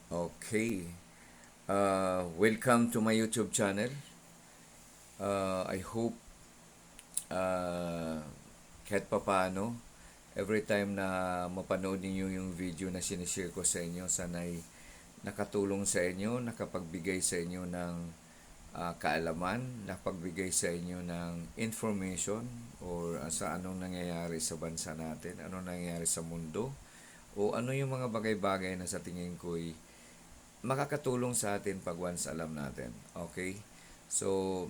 Okay. Welcome to my YouTube channel. I hope uh, kahit papaano, every time na mapanood niyo yung video na sinishare ko sa inyo, sana'y nakatulong sa inyo, nakapagbigay sa inyo ng kaalaman, nakapagbigay sa inyo ng information or sa anong nangyayari sa bansa natin, anong nangyayari sa mundo, o ano yung mga bagay-bagay na sa tingin ko'y makakatulong sa atin pag once alam natin. Okay? So,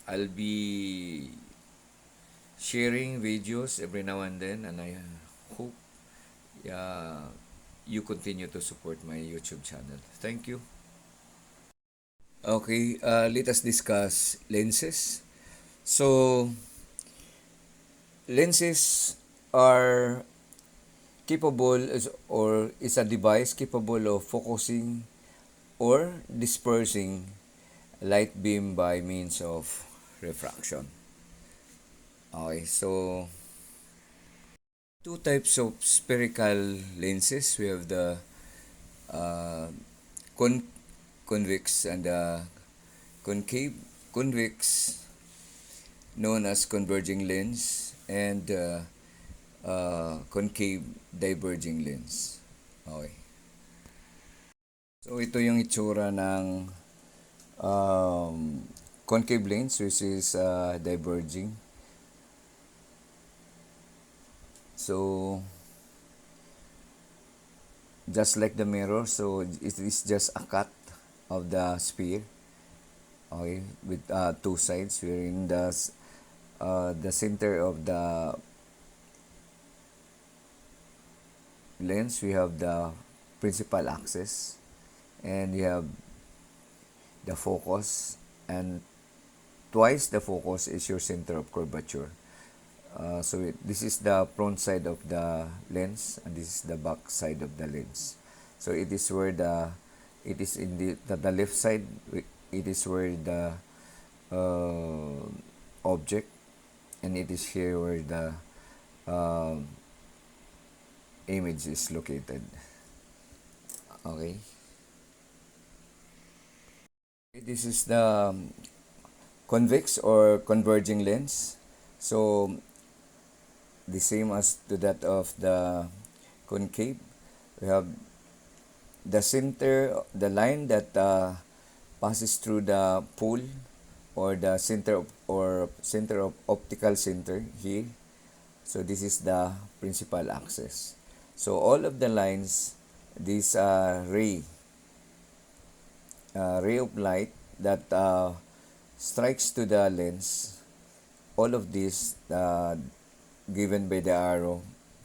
I'll be sharing videos every now and then, and I hope uh, you continue to support my YouTube channel. Thank you. Okay, let us discuss lenses. So, lenses are capable or is a device capable of focusing or dispersing light beam by means of refraction. Okay, so two types of spherical lenses. We have the uh, con- convex and the concave. Convex, known as converging lens, and concave diverging lens. Okay. So ito yung itsura ng concave lens, which is diverging. So just like the mirror, so it is just a cut of the sphere, okay, with two sides. We're in the center of the lens. We have the principal axis, and you have the focus, and twice the focus is your center of curvature. This is the front side of the lens, and this is the back side of the lens. So it is where it is in the left side. It is where the uh, object, and it is here where the uh, image is located. Okay. This is the convex or converging lens. So the same as to that of the concave. We have the center, the line that passes through the pole or the center of optical center here. So this is the principal axis. So all of the lines, this ray of light that strikes to the lens, all of this given by the arrow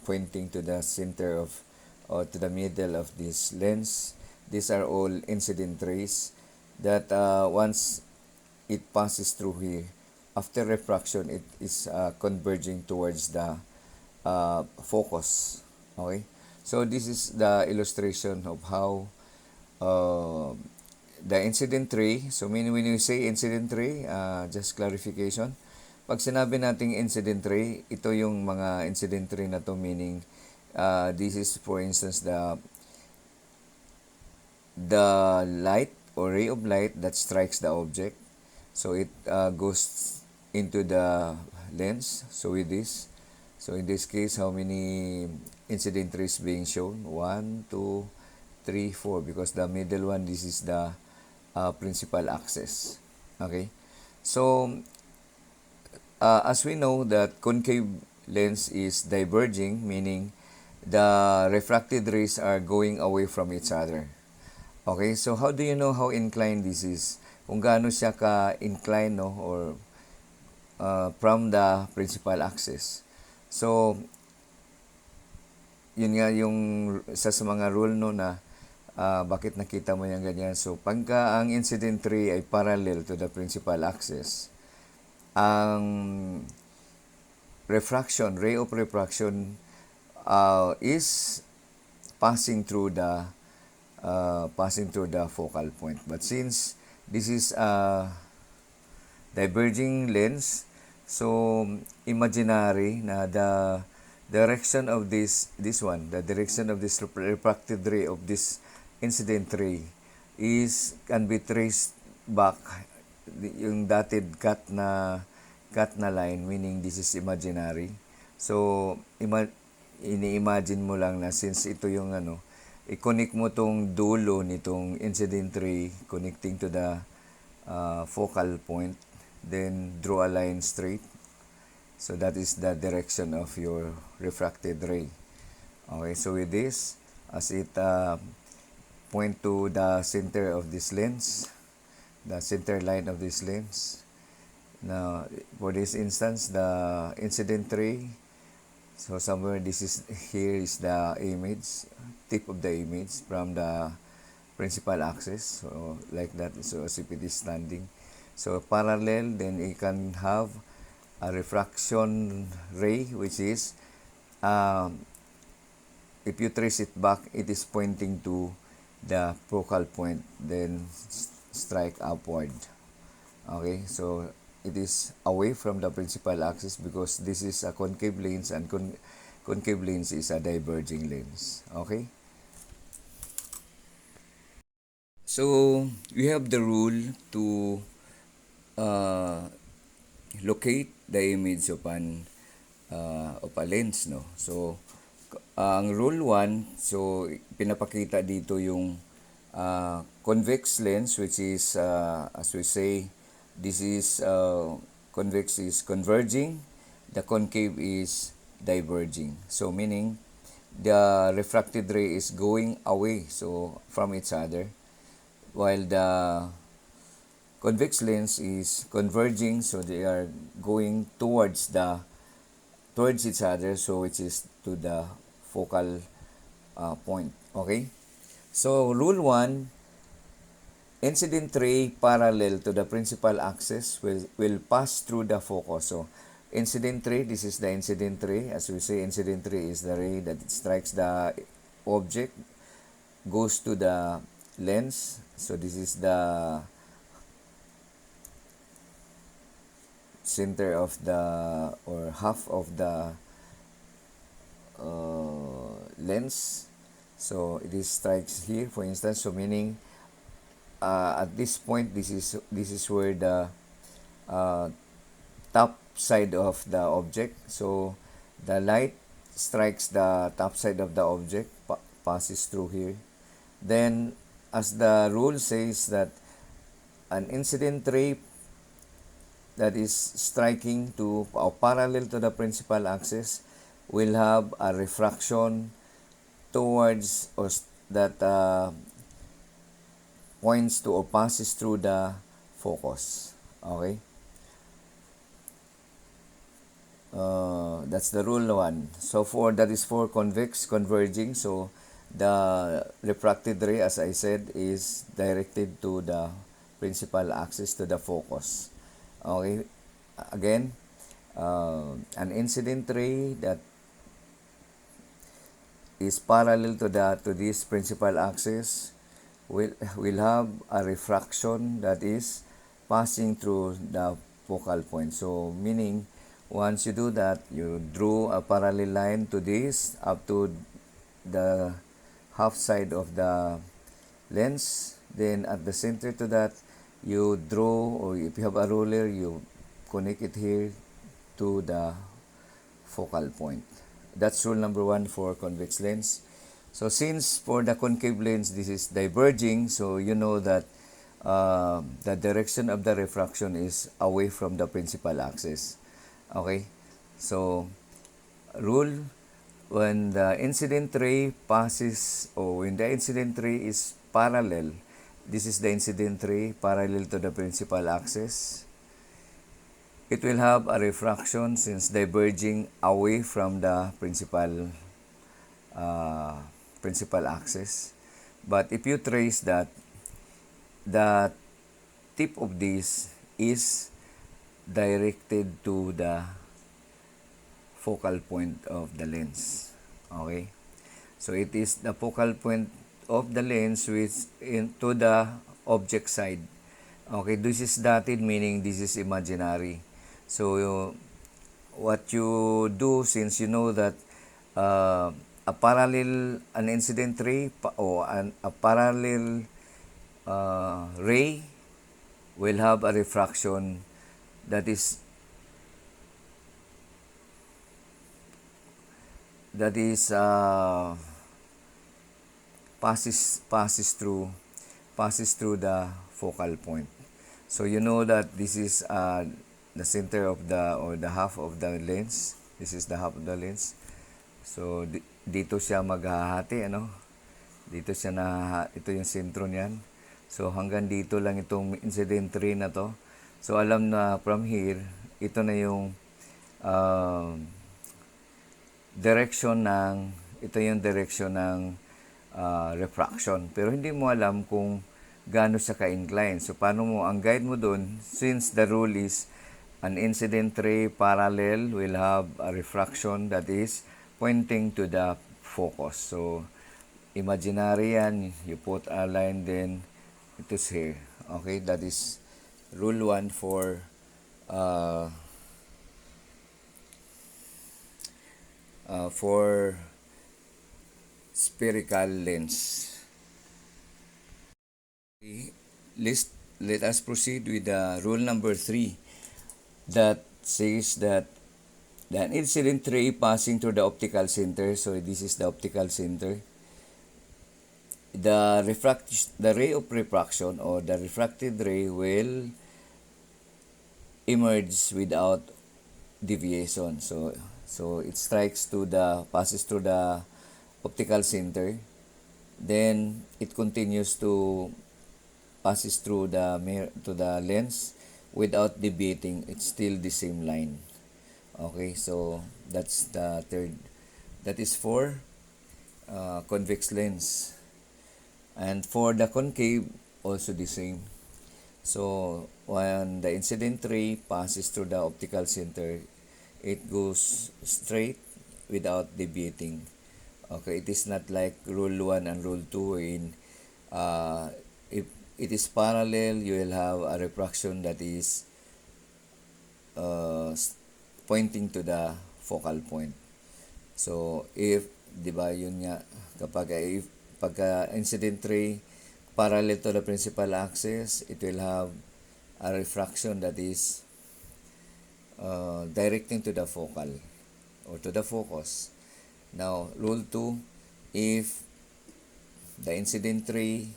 pointing to the center of or to the middle of this lens. These are all incident rays that once it passes through here, after refraction, it is converging towards the focus. Okay? So this is the illustration of how uh, the incident ray. So when you say incident ray, just clarification. Pag sinabi nating incident ray, ito yung mga incident ray na to, meaning this is for instance the light or ray of light that strikes the object. So it goes into the lens. So with this, so in this case, how many incident rays being shown? 1, 2, 3, 4. Because the middle one, this is the principal axis. Okay. So as we know that concave lens is diverging, meaning the refracted rays are going away from each other. Okay, so how do you know how inclined this is? Kung gaano siya ka-inclined, no, or from the principal axis. So, yun nga yung sa mga rule, no, na bakit nakita mo yung ganyan. So, pagka ang incident ray ay parallel to the principal axis, ang ray of refraction is passing through the focal point. But since this is a diverging lens, so imaginary na the direction of the direction of this refracted ray of this incident ray can be traced back yung dotted cut na line, meaning this is imaginary. So ini-imagine mo lang na since ito yung i-connect mo tong dulo nitong incident ray connecting to the focal point, then draw a line straight. So that is the direction of your refracted ray. Okay, so with this, as it point to the center of this lens, the center line of this lens. Now, for this instance, the incident ray, so somewhere here is the image, tip of the image from the principal axis, so like that. So as if it is standing, so parallel, then you can have a refraction ray, which is if you trace it back, it is pointing to the focal point, then strike upward. Okay, so it is away from the principal axis because this is a concave lens, and concave lens is a diverging lens. Okay, so we have the rule to locate the image of a lens, no? So ang rule 1, so pinapakita dito yung convex lens, which is as we say, this is convex is converging, the concave is diverging. So meaning the refracted ray is going away so from each other, while the convex lens is converging, so they are going towards each other, so which is to the focal point. Okay, so rule 1, incident ray parallel to the principal axis will pass through the focus. So incident ray, this is the incident ray. As we say, incident ray is the ray that strikes the object, goes to the lens. So this is the center of the, or half of the lens. So it is strikes here, for instance. So meaning at this point, this is where the top side of the object. So the light strikes the top side of the object, passes through here. Then, as the rule says, that an incident ray that is striking to or parallel to the principal axis will have a refraction towards, or that points to or passes through the focus. Okay, that's the rule 1. So that is for convex converging. So the refracted ray, as I said, is directed to the principal axis, to the focus. Okay, again, an incident ray that is parallel to this principal axis will have a refraction that is passing through the focal point. So meaning, once you do that, you drew a parallel line to this up to the half side of the lens. Then at the center to that, you draw, or if you have a ruler, you connect it here to the focal point. That's rule number 1 for convex lens. So since for the concave lens, this is diverging, so you know that the direction of the refraction is away from the principal axis. Okay, so rule, when the incident ray passes, or when the incident ray is parallel, this is the incident ray parallel to the principal axis, it will have a refraction since diverging away from the principal axis. But if you trace that, the tip of this is directed to the focal point of the lens. Okay, so it is the focal point of the lens which into the object side. Okay, this is dotted, meaning this is imaginary. So what you do, since you know that an incident ray or a parallel ray will have a refraction that is that is passes through the focal point. So you know that this is the center of the or the half of the lens. This is the half of the lens. So dito siya maghahati, ano? Dito siya ito yung sentro niyan. So hanggang dito lang itong incident ray na to. So alam na from here, ito na yung direction ng refraction. Pero hindi mo alam kung gaano siya ka-incline. So paano mo, ang guide mo dun, since the rule is an incident ray parallel will have a refraction that is pointing to the focus. So imaginary yan, you put a line, then it is here. Okay, that is rule 1 for spherical lens. Okay, let us proceed with rule number 3 that says that the incident ray passing through the optical center, so this is the optical center, the ray of refraction or the refracted ray will emerge without deviation. So it passes through the optical center, then it continues to passes through to the lens without deviating. It's still the same line. Okay, so that's the third. That is for convex lens. And for the concave, also the same. So when the incident ray passes through the optical center, it goes straight without deviating. Okay, it is not like rule 1 and rule 2 in if it is parallel, you will have a refraction that is pointing to the focal point. So if, di ba, yun nga, pagka incident ray parallel to the principal axis, it will have a refraction that is directing to the focal or to the focus. Now, rule 2, if the incident ray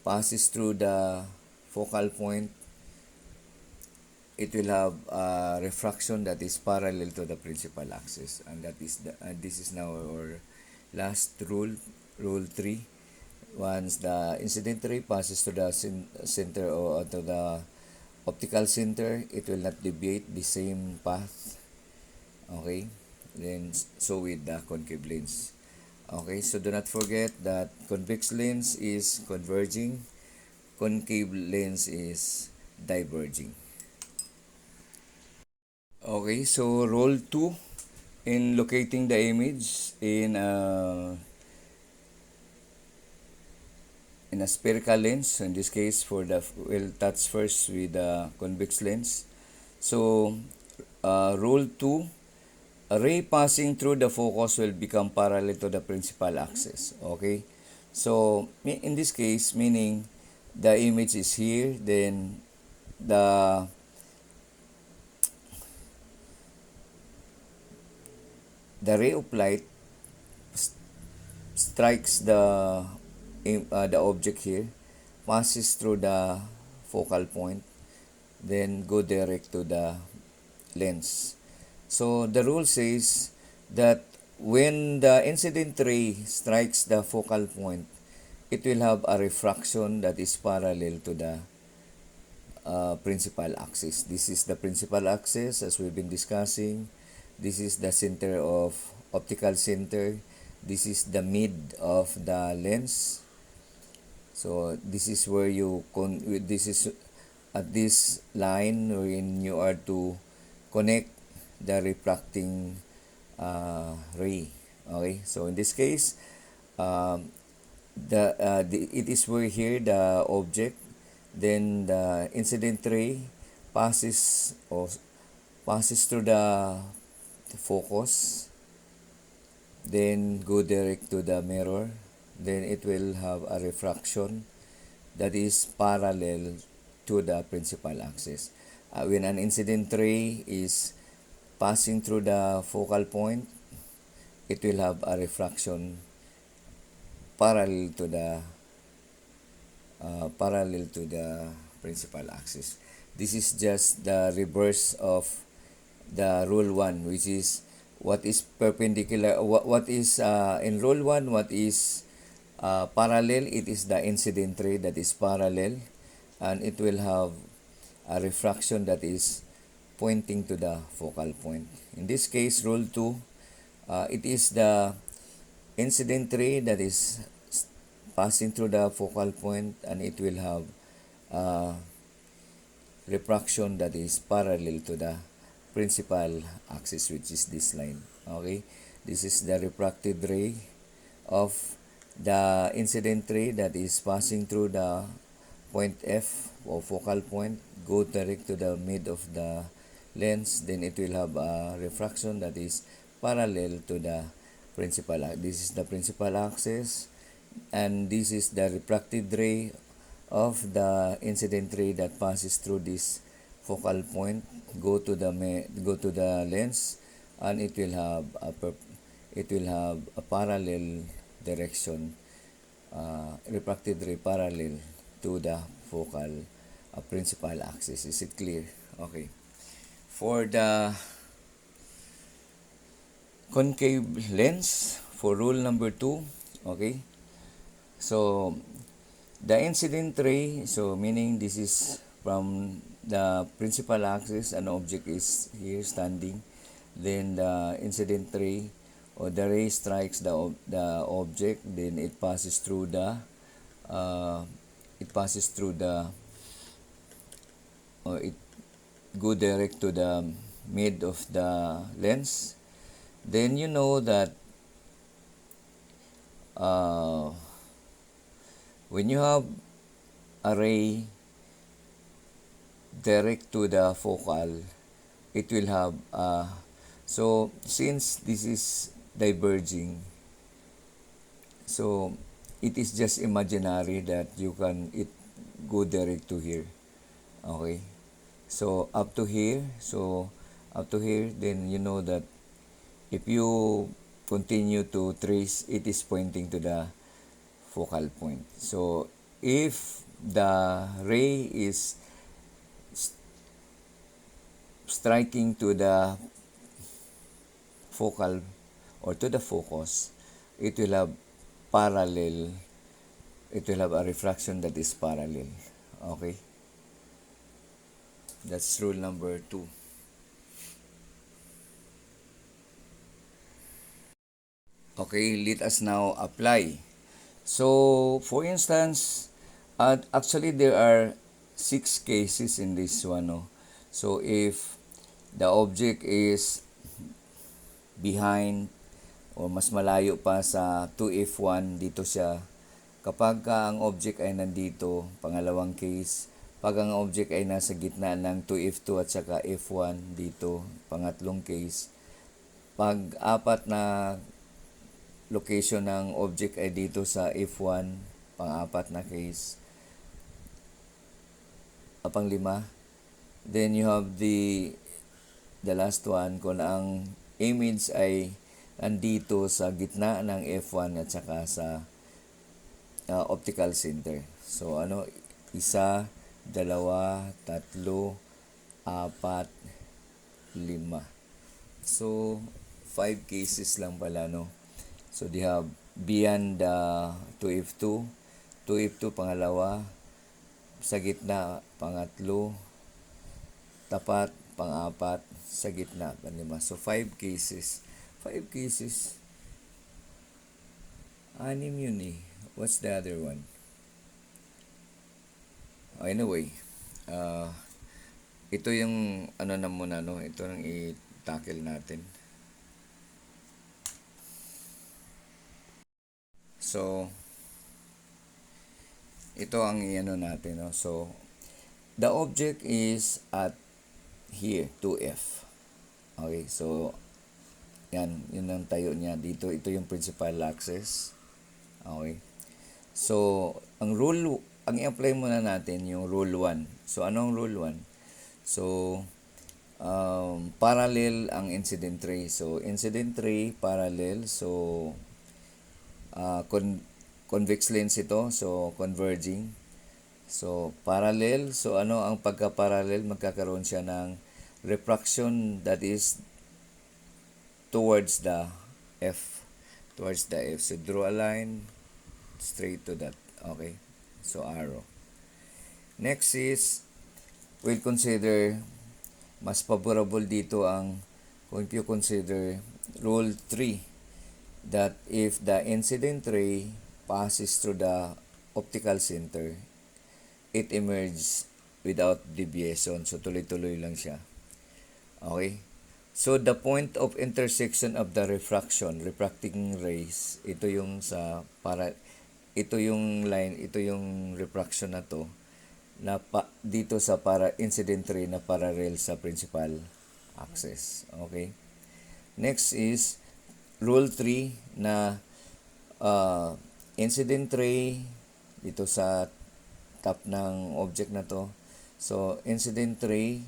passes through the focal point, it will have a refraction that is parallel to the principal axis, and this is now our last rule, rule 3. Once the incident ray passes to the center or to the optical center, it will not deviate the same path. Okay, then so with the concave lens. Okay, so do not forget that convex lens is converging, concave lens is diverging. Okay, so rule 2 in locating the image in a spherical lens. So in this case, we'll touch first with the convex lens. So rule 2, a ray passing through the focus will become parallel to the principal axis. Okay, so in this case, meaning the image is here, then the ray of light strikes the object here, passes through the focal point, then go direct to the lens. So the rule says that when the incident ray strikes the focal point, it will have a refraction that is parallel to the principal axis. This is the principal axis as we've been discussing. This is the center of optical center. This is the mid of the lens. So this is where this is at this line wherein you are to connect the refracting ray. Okay, so in this case, it is where here the object, then the incident ray passes through the focus, then go direct to the mirror, then it will have a refraction that is parallel to the principal axis. When an incident ray is passing through the focal point, it will have a refraction parallel to the principal axis. This is just the reverse of the rule 1, which is what is perpendicular, what is in rule 1, what is parallel. It is the incident ray that is parallel, and it will have a refraction that is pointing to the focal point. In this case, rule 2, it is the incident ray that is passing through the focal point, and it will have refraction that is parallel to the principal axis, which is this line. Okay, this is the refracted ray of the incident ray that is passing through the point F or focal point, go direct to the mid of the lens, then it will have a refraction that is parallel to the principal. This is the principal axis, and this is the refracted ray of the incident ray that passes through this focal point, go to the lens, and it will have a parallel direction, refracted ray parallel to the focal principal axis. Is it clear? Okay. For the concave lens, for rule number 2, okay, so the incident ray, so meaning this is from the principal axis, an object is here standing, then the incident ray or the ray strikes the object, then it passes through the it go direct to the mid of the lens. Then you know that when you have a ray direct to the focal, it will have so since this is diverging, so it is just imaginary that you can it go direct to here. Okay, so up to here, then you know that if you continue to trace, it is pointing to the focal point. So if the ray is striking to the focal or to the focus, it will have a refraction that is parallel. Okay, that's rule number 2. Okay, let us now apply. So for instance, actually there are 6 cases in this one, no? So if the object is behind o mas malayo pa sa 2F1, dito siya. Kapag ang object ay nandito, pangalawang case. Pag ang object ay nasa gitna ng 2F2 at saka F1 dito, pangatlong case. Pag apat na location ng object ay dito sa F1, pang-apat na case. Pang-lima, then you have the last one, kung ang image ay andito sa gitna ng F1 at saka sa optical center. So isa, dalawa, tatlo, apat, lima. So 5 cases lang pala, no? So they have beyond the 2F2, 2F2 pangalawa, sa gitna pangatlo, tapat pang-apat, sa gitna panlima. So 5 cases. 5 cases. 6 yun eh. What's the other one? Anyway, ito yung na muna, no? Ito yung i-tackle natin. So ito ang natin, no? So the object is at here, 2F. Okay, so Yan, yun ang tayo niya dito. Ito yung principal axis. Okay. So, ang i-apply muna natin yung rule 1. So, anong rule 1? So, parallel ang incident ray. So, incident ray, parallel. So, convex lens ito. So, converging. So, parallel. So, ano ang pagka-parallel? Magkakaroon siya ng refraction that is towards the F. Towards the F. So, draw a line straight to that. Okay? So, arrow. Next is, we'll consider, mas favorable dito ang, kung you consider rule 3, that if the incident ray passes through the optical center, it emerges without deviation. So, tuloy-tuloy lang siya. Okay? So, the point of intersection of the refracting rays, ito yung ito yung line, ito yung refraction na to, dito sa incident ray na parallel sa principal axis. Okay? Next is, rule 3 na incident ray dito sa top ng object na to. So, incident ray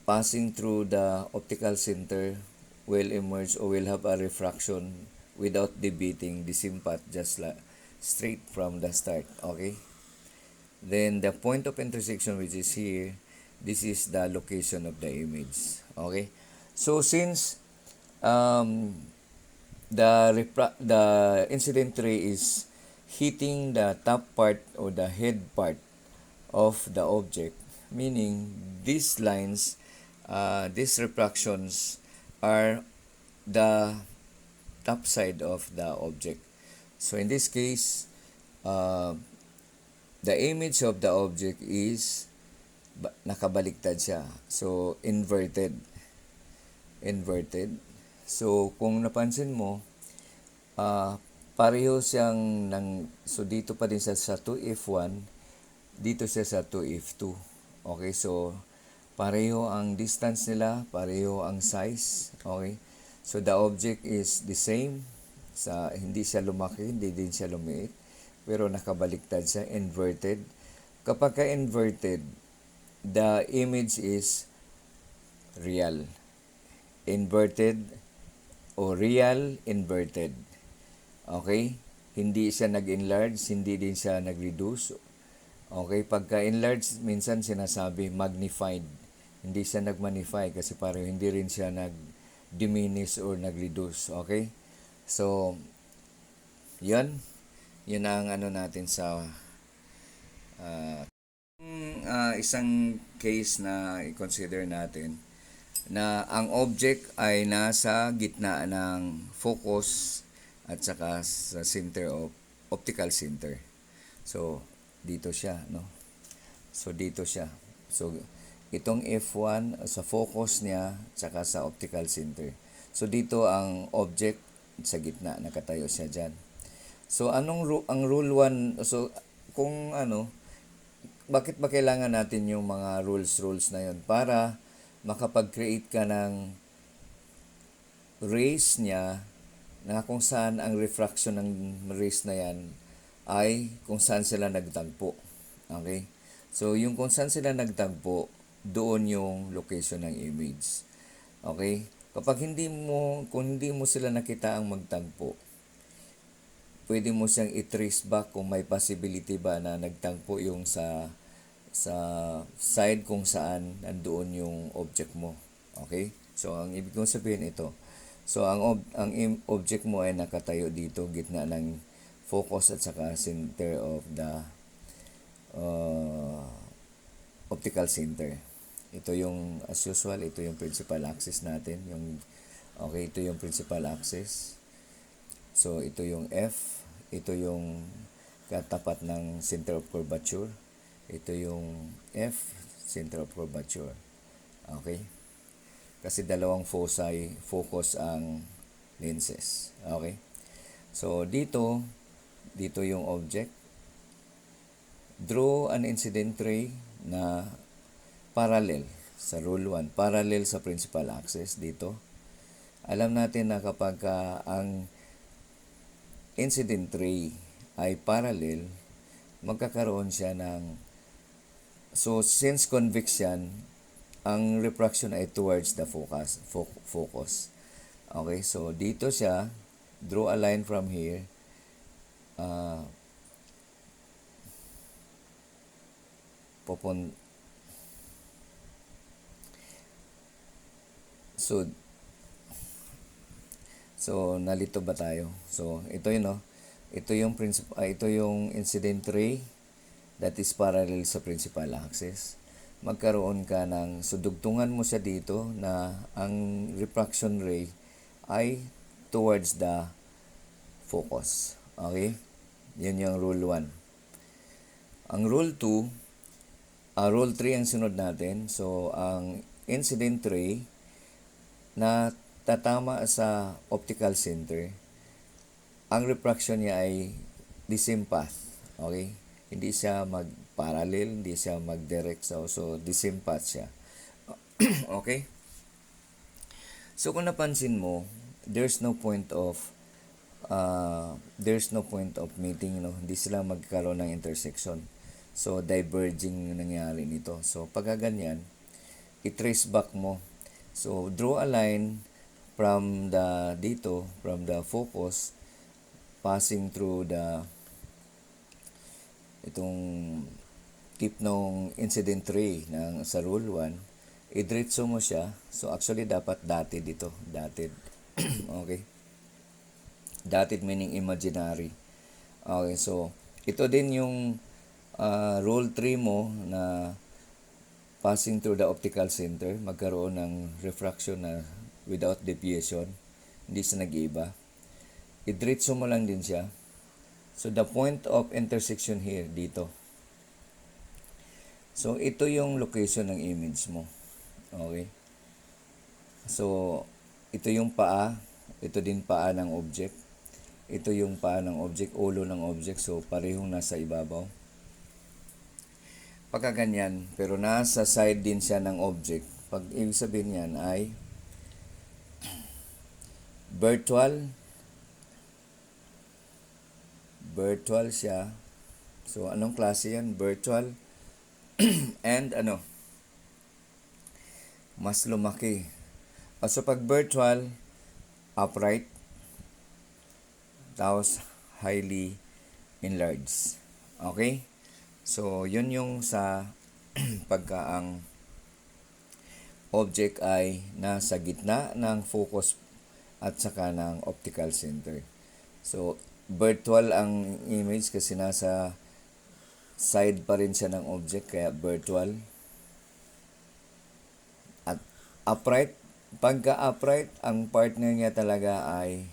passing through the optical center will emerge or will have a refraction without deviating the same path, just like straight from the start. Okay? Then the point of intersection, which is here, this is the location of the image. Okay? So since the incident ray is hitting the top part or the head part of the object, meaning these lines, these refractions are the top side of the object. So in this case, the image of the object is nakabaliktad siya. So inverted. So kung napansin mo, pareho siyang so dito pa din siya sa 2F1, dito siya sa 2F2. Okay, so pareho ang distance nila, pareho ang size. Okay, so the object is the same. Hindi siya lumaki, hindi din siya lumiit, pero nakabaliktad siya, inverted. Kapag ka-inverted, the image is real. Inverted o real inverted. Okay? Hindi siya nag-enlarge, hindi din siya nag-reduce. Okay? Pagka-enlarge, minsan sinasabi magnified. Hindi siya nag-magnify kasi parang hindi rin siya nag-diminish or nag-reduce. Okay? So, yun. Yun ang ano natin sa isang case na i-consider natin na ang object ay nasa gitna ng focus at saka sa center of optical center. So, dito siya, no? So, dito siya. So, itong F1 sa focus niya saka sa optical center. So, dito ang object sa gitna, nakatayo siya dyan. So, ang rule 1, so, kung bakit ba kailangan natin yung mga rules na yun? Para makapag-create ka ng rays niya na kung saan ang refraction ng rays na yan ay kung saan sila nagtagpo. Okay? So, yung kung saan sila nagtagpo, doon yung location ng image. Okay? Kung hindi mo sila nakita ang magtagpo, pwede mo siyang i-trace back kung may possibility ba na nagtagpo yung sa side kung saan nandoon yung object mo. Okay? So, ang ibig kong sabihin ito. So, ang object mo ay nakatayo dito, gitna ng focus at saka center of the optical center. Ito yung, as usual, ito yung principal axis natin. Okay, ito yung principal axis. So, ito yung F. Ito yung katapat ng center of curvature. Ito yung F, center of curvature. Okay? Kasi dalawang foci, focus ang lenses. Okay? So, dito yung object. Draw an incident ray na parallel sa rule 1. Parallel sa principal axis dito. Alam natin na kapag ang incident ray ay parallel, magkakaroon siya ng, so since convex yan, ang refraction ay towards the focus. Okay, so dito siya, draw a line from here, uh, popon so nalito ba tayo? So ito yun, no? Ito yung ito yung incident ray that is parallel sa principal axis. Magkaroon ka ng, so dugtungan mo siya dito na ang refraction ray ay towards the focus. Okay? Yun yung rule 1. Ang rule 2, rule 3 ang sunod natin. So, ang incident ray na tatama sa optical center, ang refraction niya ay the same path. Okay? Hindi siya mag-parallel, hindi siya mag-direct. So the same path siya. Okay? So, kung napansin mo, there's no point of meeting, no? Hindi sila magkaroon ng intersection. So, diverging nangyari nito. So, pagka ganyan, i-trace back mo. So, draw a line from the focus, passing through itong tip ng incident ray sa rule 1, i-diretso mo siya. So, actually, dapat dotted ito. Dotted. Okay? Dotted meaning imaginary. Okay, so, ito din yung rule 3 mo na passing through the optical center, magkaroon ng refraction na without deviation. Hindi siya nag-iiba. I-diretso mo lang din siya. So, the point of intersection here, dito. So, ito yung location ng image mo. Okay? So, ito yung paa. Ito din paa ng object. Ito yung paa ng object, ulo ng object. So, parehong nasa ibabaw. Pagka ganyan, pero nasa side din siya ng object. Pag ibig sabihin yan ay virtual siya. So, anong klase yan? Virtual. And mas lumaki. So, pag virtual, upright, tapos highly enlarged. Okay? So, yun yung sa pagka ang object ay nasa gitna ng focus at saka ng optical center. So, virtual ang image kasi nasa side pa rin siya ng object, kaya virtual. At upright, pagka upright, ang partner niya talaga ay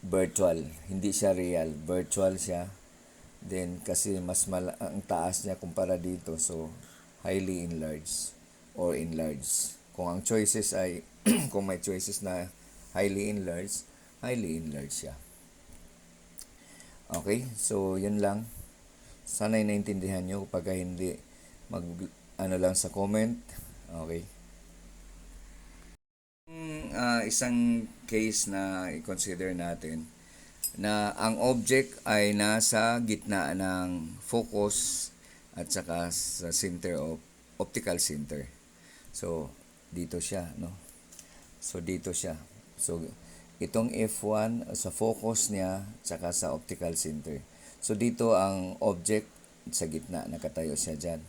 virtual. Hindi siya real. Virtual siya. Then, kasi mas ang taas niya kumpara dito. So, highly enlarged or enlarged. Kung ang choices ay, kung may choices na highly enlarged siya. Okay? So, yun lang. Sana'y naintindihan nyo. Kapag hindi, lang sa comment. Okay? Isang case na i-consider natin na ang object ay nasa gitna ng focus at saka sa center of optical center. So, dito siya, no? So, dito siya. So, itong F1 sa focus niya saka sa optical center. So, dito ang object sa gitna, nakatayo siya dyan.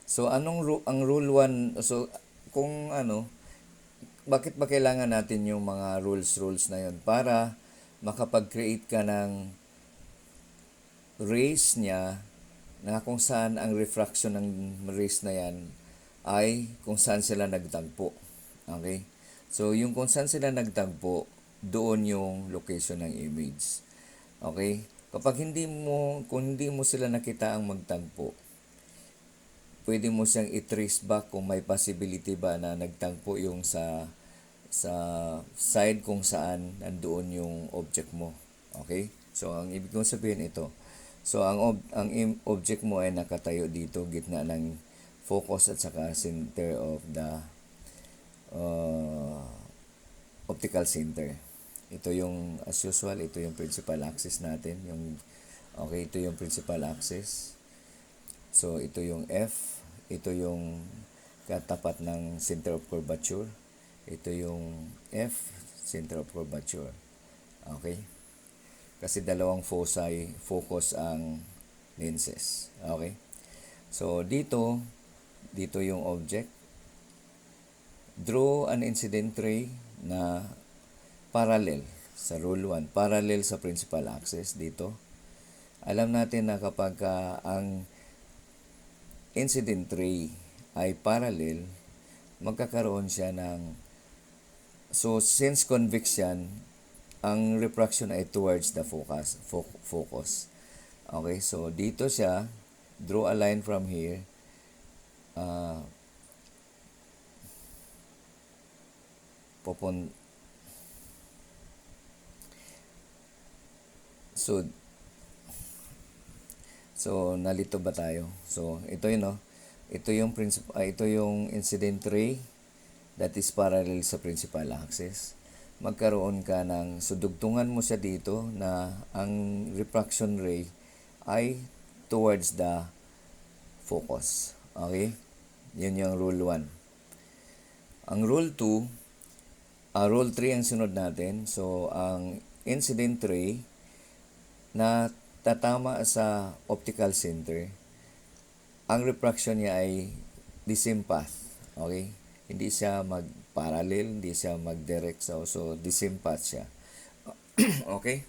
So, ang rule 1, so, kung bakit ba kailangan natin yung mga rules na yun? Para makapag-create ka ng rays niya na kung saan ang refraction ng rays na yan ay kung saan sila nagtagpo. Okay? So, yung kung saan sila nagtagpo, doon yung location ng image. Okay? Kung hindi mo sila nakita ang magtagpo, pwede mo siyang i-trace back kung may possibility ba na nagtagpo yung sa side kung saan nandoon yung object mo. Okay? So, ang ibig kong sabihin ito. So, ang object mo ay nakatayo dito, gitna ng focus at saka center uh, optical center. Ito yung, as usual, ito yung principal axis natin. Okay, ito yung principal axis. So, ito yung F. Ito yung katapat ng center of curvature. Ito yung F, center of curvature. Okay? Kasi dalawang foci, focus ang lenses. Okay? So, dito yung object. Draw an incident ray na parallel sa rule 1, parallel sa principal axis dito. Alam natin na kapag ang incident ray ay parallel, magkakaroon siya ng, so since convex yan, ang refraction ay towards the focus. Okay, so dito siya, draw a line from here, So nalito ba tayo? So ito yun, no? Ito yung incident ray that is parallel sa principal axis. Magkaroon ka ng, so dugtungan mo siya dito na ang refraction ray ay towards the focus. Okay? Yun yung rule 1. Ang rule 2, rule 3 ang sunod natin. So ang incident ray na tatama sa optical center, ang refraction niya ay the same path. Okay? Hindi siya mag-parallel, hindi siya mag-direct. So the same path siya. Okay?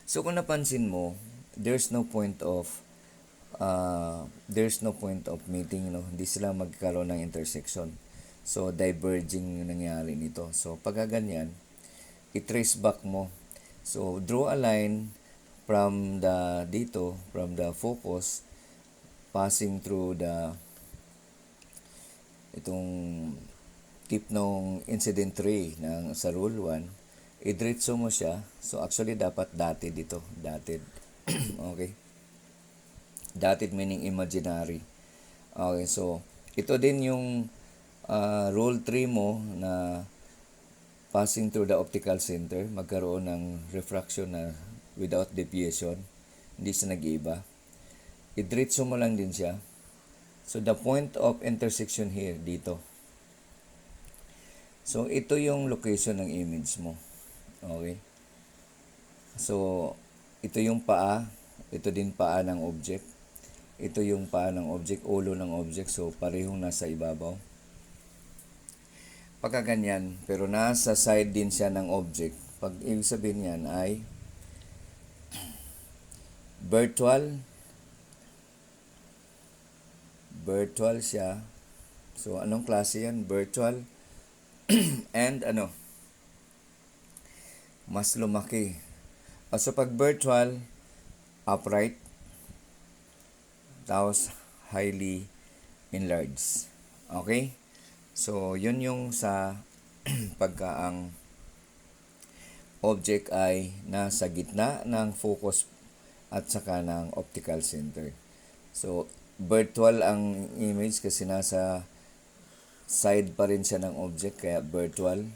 So kung napansin mo, there's no point of meeting, no? Hindi sila magkaroon ng intersection. So diverging yung nangyari nito. So pagka ganyan, i-trace back mo. So draw a line from the focus, passing through itong tip ng incident ray sa rule 1, i-diretso mo siya. So actually dapat dotted ito, dotted. Okay? Dotted meaning imaginary. Okay, so ito din yung rule 3 mo na passing through the optical center, magkaroon ng refraction na without deviation, hindi siya nag-iiba. I-diretso mo lang din siya. So the point of intersection here, dito. So ito yung location ng image mo. Okay? So ito yung paa, ito din paa ng object. Ito yung paa ng object, ulo ng object, so parehong nasa ibabaw. Pagka ganyan, pero nasa side din siya ng object, pag ibig sabihin yan ay virtual siya. So anong klase yan? Virtual and mas lumaki. So pag virtual, upright, tapos highly enlarged. Okay? So yun yung sa pagka ang object ay nasa gitna ng focus at saka ng optical center. So virtual ang image kasi nasa side pa rin siya ng object, kaya virtual.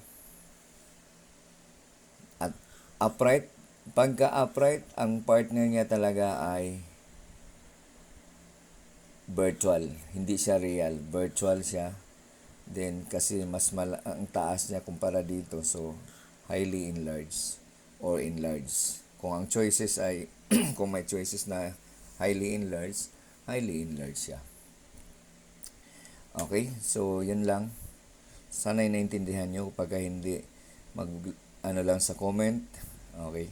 At upright, pagka upright, ang partner niya talaga ay virtual, hindi siya real, virtual siya. Then kasi mas ang taas niya kumpara dito, so highly enlarged or enlarged. Kung ang choices ay kung may choices na highly enlarged siya. Okay, so yun lang. Sana naintindihan nyo. Pagka hindi, lang sa comment. Okay.